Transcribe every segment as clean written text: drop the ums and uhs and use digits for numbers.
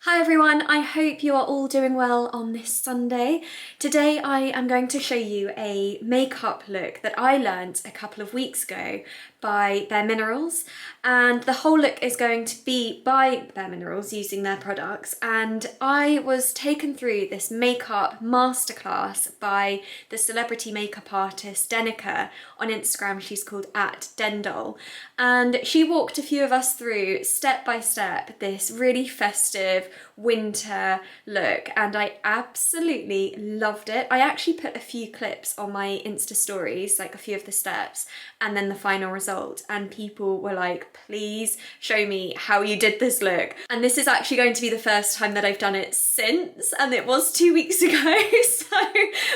Hi everyone, I hope you are all doing well on this Sunday. Today I am going to show you a makeup look that I learnt a couple of weeks ago by bareMinerals, and the whole look is going to be by bareMinerals using their products. And I was taken through this makeup masterclass by the celebrity makeup artist Denica on Instagram. She's called @Dendol, and she walked a few of us through step by step this really festive winter look, and I absolutely loved it. I actually put a few clips on my Insta stories, like a few of the steps and then the final result, and people were like, please show me how you did this look. And this is actually going to be the first time that I've done it since, and it was 2 weeks ago, so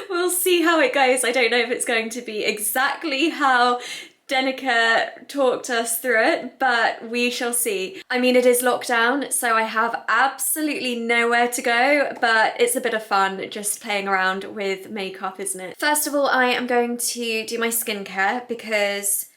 we'll see how it goes. I don't know if it's going to be exactly how Denica talked us through it, but we shall see. I mean, it is lockdown, so I have absolutely nowhere to go, but it's a bit of fun just playing around with makeup, isn't it? First of all, I am going to do my skincare because,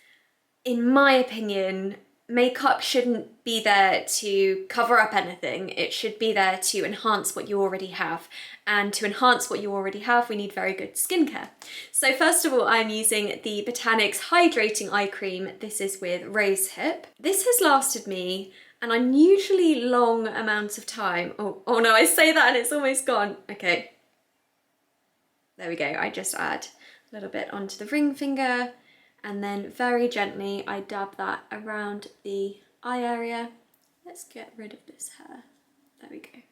in my opinion, makeup shouldn't be there to cover up anything. It should be there to enhance what you already have. And to enhance what you already have, we need very good skincare. So first of all, I'm using the Botanics Hydrating Eye Cream. This is with Rosehip. This has lasted me an unusually long amount of time. Oh no, I say that and it's almost gone. Okay. There we go. I just add a little bit onto the ring finger, and then very gently I dab that around the eye area. Let's get rid of this hair. There we go.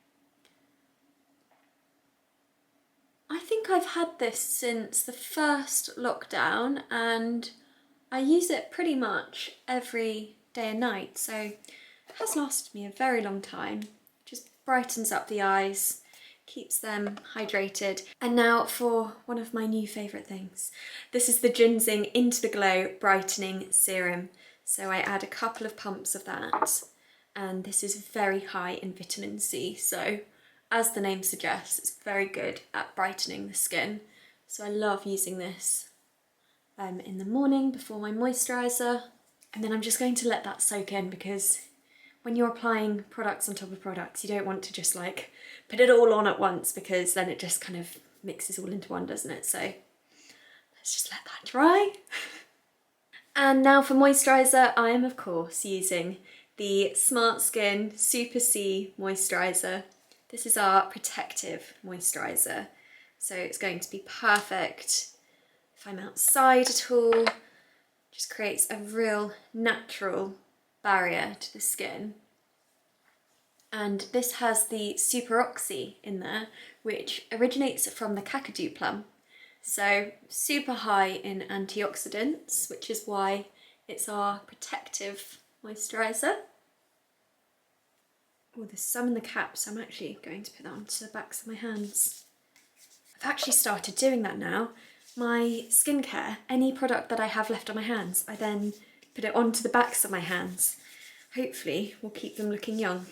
I think I've had this since the first lockdown, and I use it pretty much every day and night, so it has lasted me a very long time. Just brightens up the eyes, keeps them hydrated. And now for one of my new favourite things. This is the Ginzing Into the Glow Brightening Serum. So I add a couple of pumps of that, and this is very high in vitamin C, so as the name suggests, it's very good at brightening the skin. So I love using this in the morning before my moisturiser, and then I'm just going to let that soak in, because when you're applying products on top of products, you don't want to just like put it all on at once, because then it just kind of mixes all into one, doesn't it? So let's just let that dry. And now for moisturiser, I am of course using the Smart Skin Super C Moisturiser. This is our protective moisturiser, so it's going to be perfect if I'm outside at all. Just creates a real natural barrier to the skin. And this has the Super Oxy in there, which originates from the Kakadu plum. So super high in antioxidants, which is why it's our protective moisturiser. Oh, there's some in the cap, so I'm actually going to put that onto the backs of my hands. I've actually started doing that now. My skincare, any product that I have left on my hands, I then put it onto the backs of my hands. Hopefully we'll keep them looking young.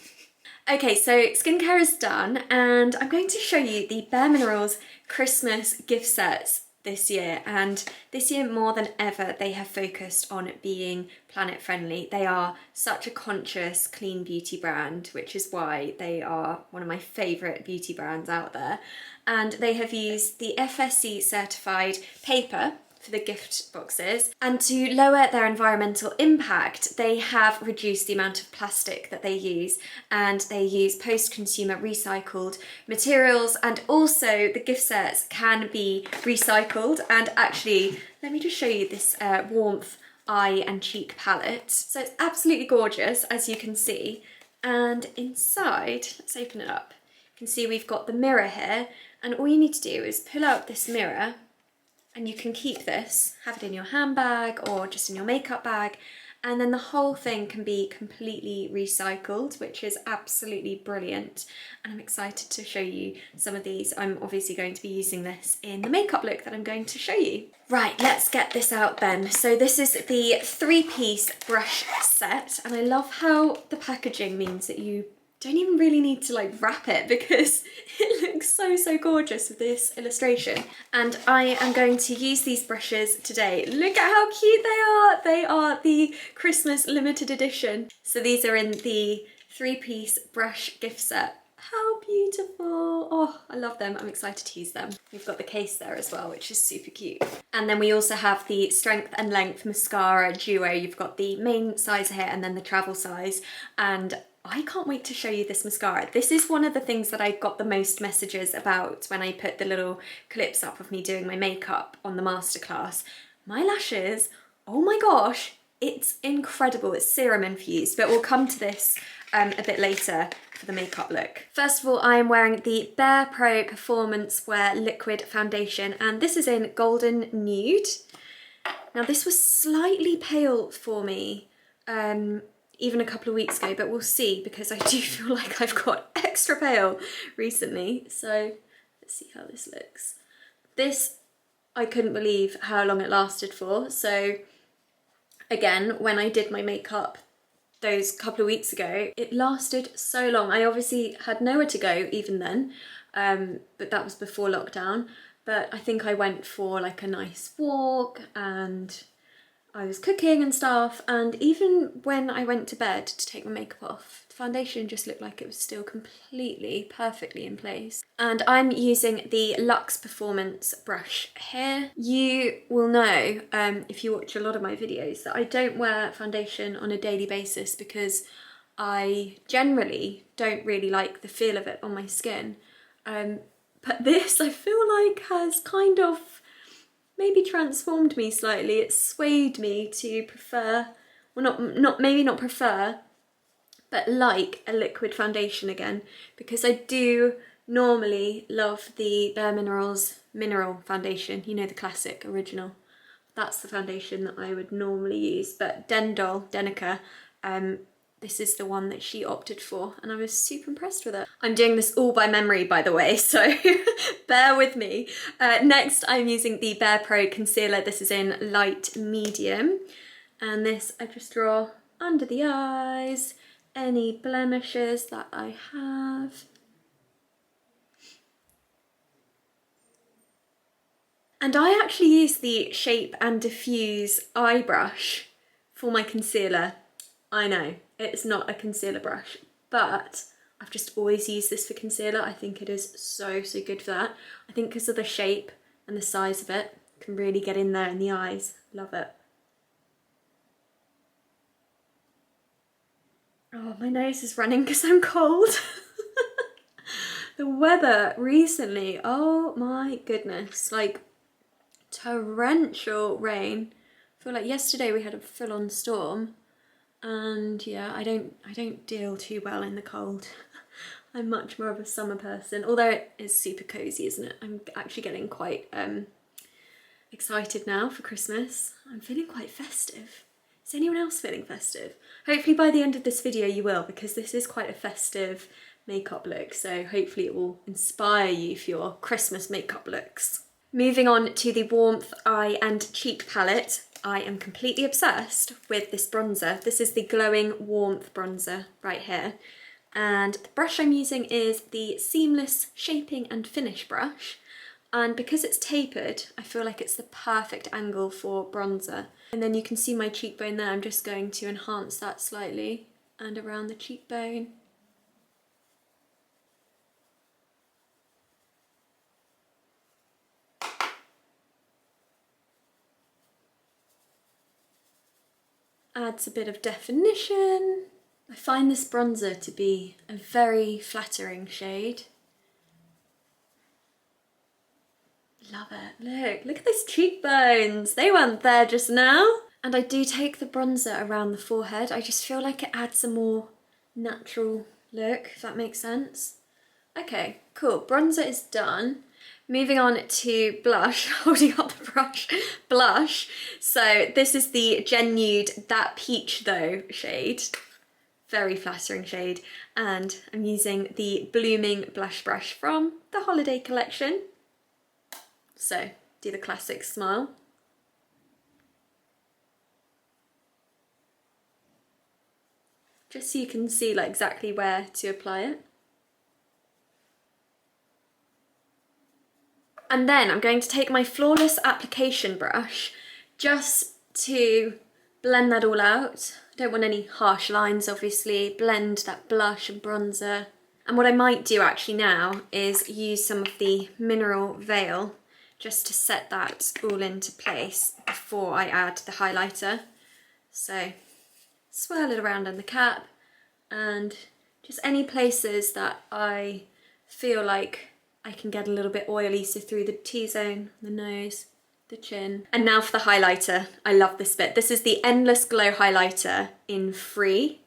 Okay, so skincare is done, and I'm going to show you the bareMinerals Christmas gift sets this year. And this year more than ever, they have focused on being planet friendly. They are such a conscious, clean beauty brand, which is why they are one of my favourite beauty brands out there. And they have used the FSC certified paper for the gift boxes, and to lower their environmental impact, they have reduced the amount of plastic that they use, and they use post-consumer recycled materials. And also the gift sets can be recycled. And actually, let me just show you this warmth eye and cheek palette. So it's absolutely gorgeous, as you can see. And inside, let's open it up. You can see we've got the mirror here, and all you need to do is pull out this mirror, and you can keep this, have it in your handbag or just in your makeup bag, and then the whole thing can be completely recycled, which is absolutely brilliant. And I'm excited to show you some of these. I'm obviously going to be using this in the makeup look that I'm going to show you. Right, let's get this out then. So this is the 3-piece brush set, and I love how the packaging means that you don't even really need to like wrap it, because it looks so gorgeous with this illustration. And I am going to use these brushes today. Look at how cute they are. They are the Christmas limited edition. So these are in the 3-piece brush gift set. beautiful. Oh, I love them. I'm excited to use them. We've got the case there as well, which is super cute. And then we also have the Strength and Length Mascara Duo. You've got the main size here and then the travel size. And I can't wait to show you this mascara. This is one of the things that I got the most messages about when I put the little clips up of me doing my makeup on the masterclass. My lashes, oh my gosh, it's incredible. It's serum infused, but we'll come to this a bit later for the makeup look. First of all, I am wearing the barePro Performance Wear Liquid Foundation, and this is in Golden Nude. Now this was slightly pale for me, even a couple of weeks ago, but we'll see, because I do feel like I've got extra pale recently. So let's see how this looks. This, I couldn't believe how long it lasted for. So again, when I did my makeup those couple of weeks ago, it lasted so long. I obviously had nowhere to go even then, but that was before lockdown. But I think I went for like a nice walk and I was cooking and stuff, and even when I went to bed to take my makeup off, the foundation just looked like it was still completely, perfectly in place. And I'm using the Luxe Performance brush here. You will know, if you watch a lot of my videos, that I don't wear foundation on a daily basis because I generally don't really like the feel of it on my skin. But this, I feel like, has kind of maybe transformed me slightly. It swayed me to prefer, well maybe not prefer, but like a liquid foundation again, because I do normally love the bareMinerals Mineral Foundation, you know, the classic original. That's the foundation that I would normally use, but Denica, this is the one that she opted for, and I was super impressed with it. I'm doing this all by memory, by the way, so bear with me. Next, I'm using the barePro Concealer. This is in Light Medium, and this I just draw under the eyes, any blemishes that I have. And I actually use the Shape and Diffuse eye brush for my concealer. I know, it's not a concealer brush, but I've just always used this for concealer. I think it is so, so good for that. I think because of the shape and the size of it, can really get in there in the eyes. Love it. Oh, my nose is running because I'm cold. The weather recently, oh my goodness, like torrential rain. I feel like yesterday we had a full-on storm. And yeah, I don't deal too well in the cold. I'm much more of a summer person, although it is super cozy, isn't it? I'm actually getting quite excited now for Christmas. I'm feeling quite festive. Is anyone else feeling festive? Hopefully by the end of this video you will, because this is quite a festive makeup look, so hopefully it will inspire you for your Christmas makeup looks. Moving on to the Warmth Eye and Cheek palette, I am completely obsessed with this bronzer. This is the Glowing Warmth bronzer right here. And the brush I'm using is the Seamless Shaping and Finish brush. And because it's tapered, I feel like it's the perfect angle for bronzer. And then you can see my cheekbone there. I'm just going to enhance that slightly and around the cheekbone. Adds a bit of definition. I find this bronzer to be a very flattering shade. Love it. Look at those cheekbones. They weren't there just now. And I do take the bronzer around the forehead. I just feel like it adds a more natural look, if that makes sense. Okay, cool. Bronzer is done. Moving on to blush, holding up the brush, blush. So this is the Gen Nude That Peach Though shade. Very flattering shade. And I'm using the Blooming Blush Brush from the holiday collection. So do the classic smile. Just so you can see like exactly where to apply it. And then I'm going to take my Flawless Application brush just to blend that all out. I don't want any harsh lines, obviously. Blend that blush and bronzer And what I might do actually now is use some of the mineral veil just to set that all into place before I add the highlighter. So swirl it around in the cap, and just any places that I feel like I can get a little bit oily, so through the T-zone, the nose, the chin. And now for the highlighter. I love this bit. This is the Endless Glow highlighter in Free.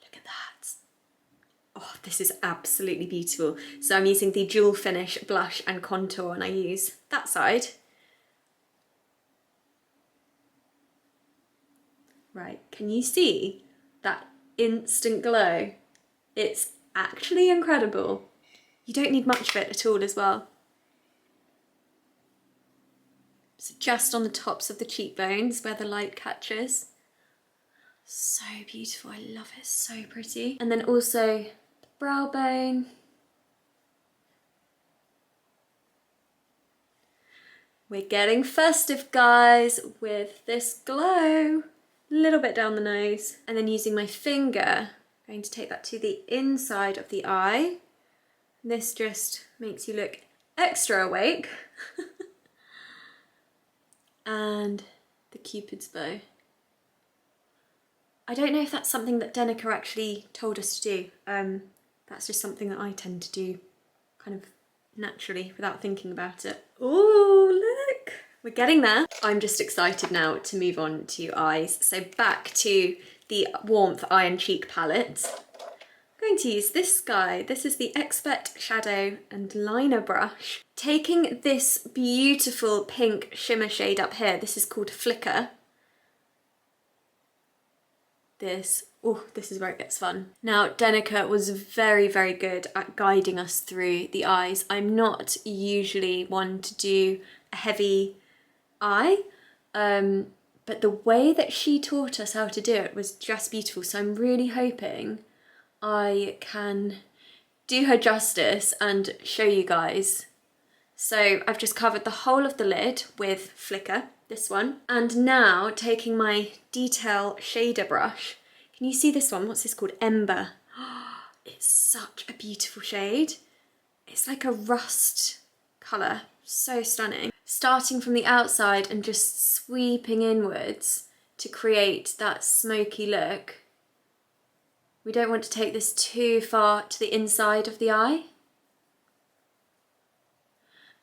Look at that. Oh, this is absolutely beautiful. So I'm using the Jewel Finish blush and contour, and I use that side. Right, can you see that instant glow? It's actually incredible. You don't need much of it at all as well. So just on the tops of the cheekbones where the light catches. So beautiful, I love it, so pretty. And then also the brow bone. We're getting festive, guys, with this glow. A little bit down the nose, and then using my finger, I'm going to take that to the inside of the eye. This just makes you look extra awake. And the Cupid's bow. I don't know if that's something that Denica actually told us to do. That's just something that I tend to do kind of naturally without thinking about it. Oh, look! We're getting there. I'm just excited now to move on to eyes. So back to the Warmth Eye and Cheek palette. I'm going to use this guy. This is the Expert Shadow and Liner Brush. Taking this beautiful pink shimmer shade up here, this is called Flicker. This is where it gets fun. Now, Denica was very, very good at guiding us through the eyes. I'm not usually one to do a heavy eye, but the way that she taught us how to do it was just beautiful. So I'm really hoping I can do her justice and show you guys. So I've just covered the whole of the lid with Flicker, this one. And now taking my detail shader brush, can you see this one? What's this called? Ember. It's such a beautiful shade. It's like a rust colour, so stunning. Starting from the outside and just sweeping inwards to create that smoky look. We don't want to take this too far to the inside of the eye.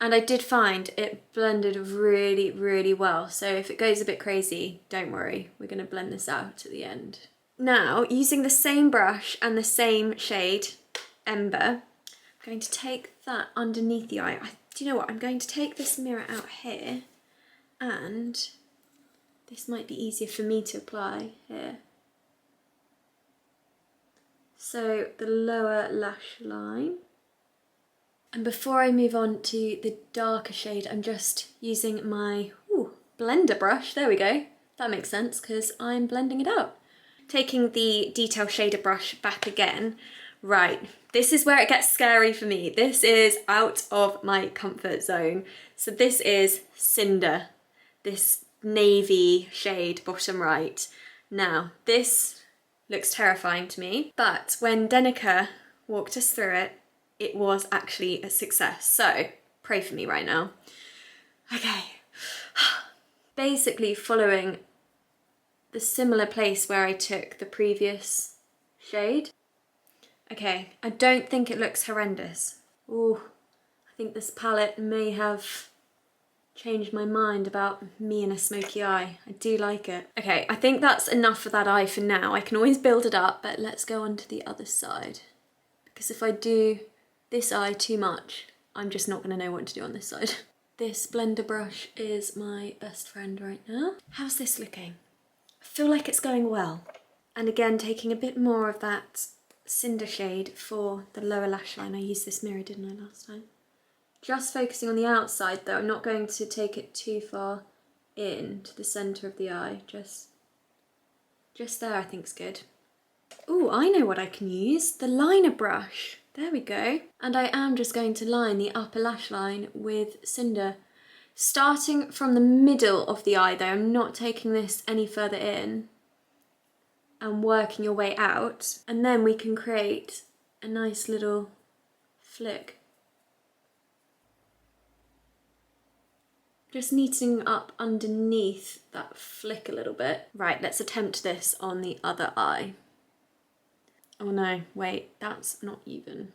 And I did find it blended really, really well. So if it goes a bit crazy, don't worry, we're going to blend this out at the end. Now, using the same brush and the same shade, Ember, I'm going to take that underneath the eye. Do you know what? I'm going to take this mirror out here, and this might be easier for me to apply here. So the lower lash line. And before I move on to the darker shade, I'm just using my blender brush. There we go. That makes sense because I'm blending it out. Taking the detail shader brush back again. Right, this is where it gets scary for me. This is out of my comfort zone. So this is Cinder, this navy shade, bottom right. Now, this looks terrifying to me, but when Denica walked us through it, it was actually a success. So pray for me right now. Okay. Basically following the similar place where I took the previous shade. Okay, I don't think it looks horrendous. Ooh, I think this palette may have changed my mind about me and a smoky eye. I do like it. Okay, I think that's enough for that eye for now. I can always build it up, but let's go on to the other side. Because if I do this eye too much, I'm just not gonna know what to do on this side. This blender brush is my best friend right now. How's this looking? I feel like it's going well. And again, taking a bit more of that Cinder shade for the lower lash line. I used this mirror, didn't I, last time? Just focusing on the outside though. I'm not going to take it too far in to the centre of the eye. Just there I think's good. Ooh, I know what I can use. The liner brush. There we go. And I am just going to line the upper lash line with Cinder. Starting from the middle of the eye though, I'm not taking this any further in. And working your way out. And then we can create a nice little flick. Just neatening up underneath that flick a little bit. Right, let's attempt this on the other eye. Oh no, wait, that's not even.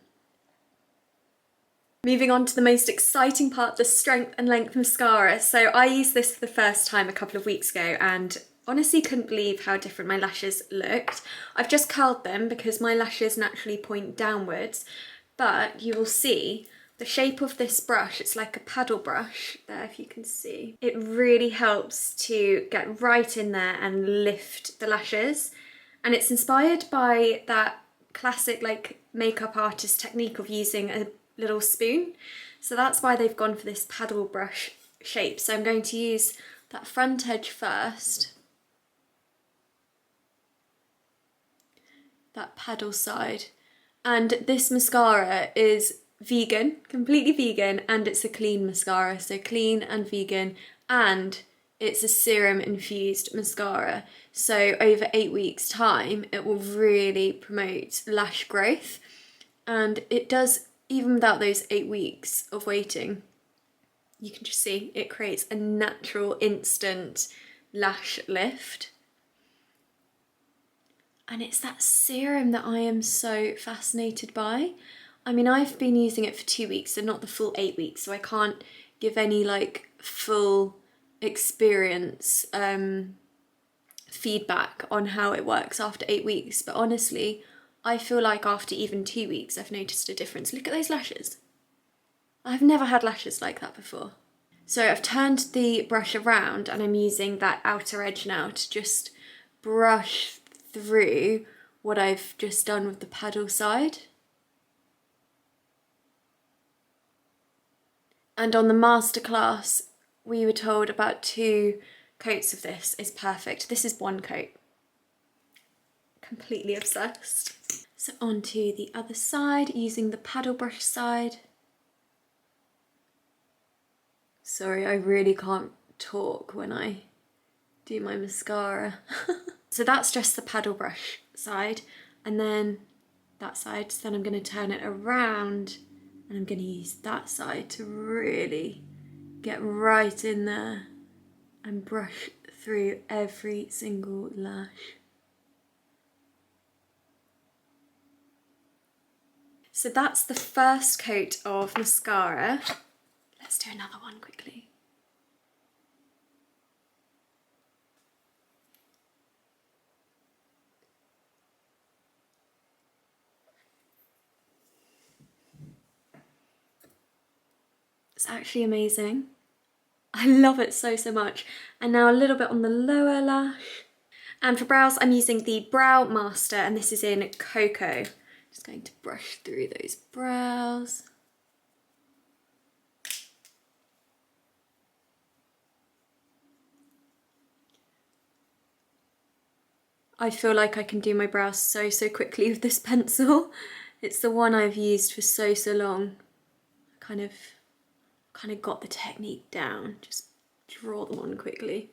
Moving on to the most exciting part, the Strength and Length mascara. So I used this for the first time a couple of weeks ago and honestly couldn't believe how different my lashes looked. I've just curled them because my lashes naturally point downwards, but you will see the shape of this brush, it's like a paddle brush there if you can see. It really helps to get right in there and lift the lashes. And it's inspired by that classic like makeup artist technique of using a little spoon. So that's why they've gone for this paddle brush shape. So I'm going to use that front edge first. That paddle side. And this mascara is vegan, completely vegan, and it's a clean mascara. So clean and vegan, and it's a serum-infused mascara. So over 8 weeks' time, it will really promote lash growth. And it does, even without those 8 weeks of waiting, you can just see it creates a natural instant lash lift. And it's that serum that I am so fascinated by. I mean, I've been using it for 2 weeks, so not the full 8 weeks, so I can't give any like full experience feedback on how it works after 8 weeks. But honestly, I feel like after even 2 weeks, I've noticed a difference. Look at those lashes. I've never had lashes like that before. So I've turned the brush around and I'm using that outer edge now to just brush through what I've just done with the paddle side. And on the masterclass, we were told about 2 coats of this is perfect. This is 1 coat. Completely obsessed. So onto the other side, using the paddle brush side. Sorry, I really can't talk when I do my mascara. So that's just the paddle brush side, and then that side. So then I'm going to turn it around and I'm going to use that side to really get right in there and brush through every single lash. So that's the first coat of mascara. Let's do another one quickly. It's actually amazing. I love it so, so much. And now a little bit on the lower lash. And for brows, I'm using the Brow Master, and this is in Cocoa. Just going to brush through those brows. I feel like I can do my brows so, so quickly with this pencil. It's the one I've used for so, so long. Kind of got the technique down. Just draw them on quickly.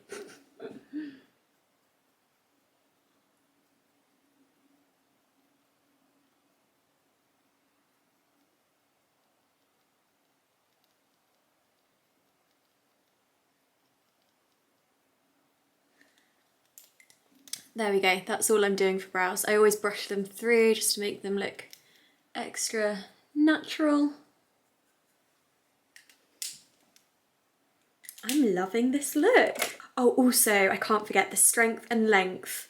There we go, that's all I'm doing for brows. I always brush them through just to make them look extra natural. I'm loving this look. Oh, also, I can't forget the Strength and Length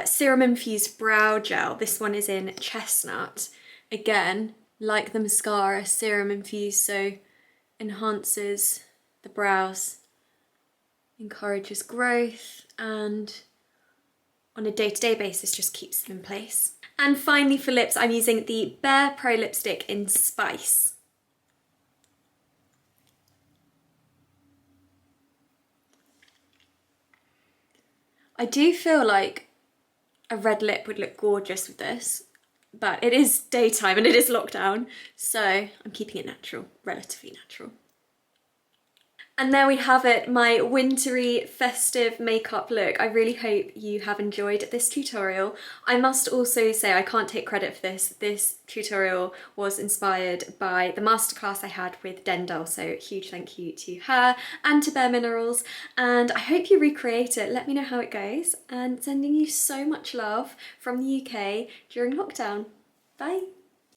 Serum-Infused Brow Gel. This one is in Chestnut. Again, like the mascara, serum-infused, so enhances the brows, encourages growth, and on a day-to-day basis just keeps them in place. And finally for lips, I'm using the barePro lipstick in Spice. I do feel like a red lip would look gorgeous with this, but it is daytime and it is lockdown, so I'm keeping it natural, relatively natural. And there we have it, my wintry festive makeup look. I really hope you have enjoyed this tutorial. I must also say I can't take credit for this. This tutorial was inspired by the masterclass I had with Dendel, so huge thank you to her and to bareMinerals, and I hope you recreate it. Let me know how it goes, and sending you so much love from the UK during lockdown. Bye!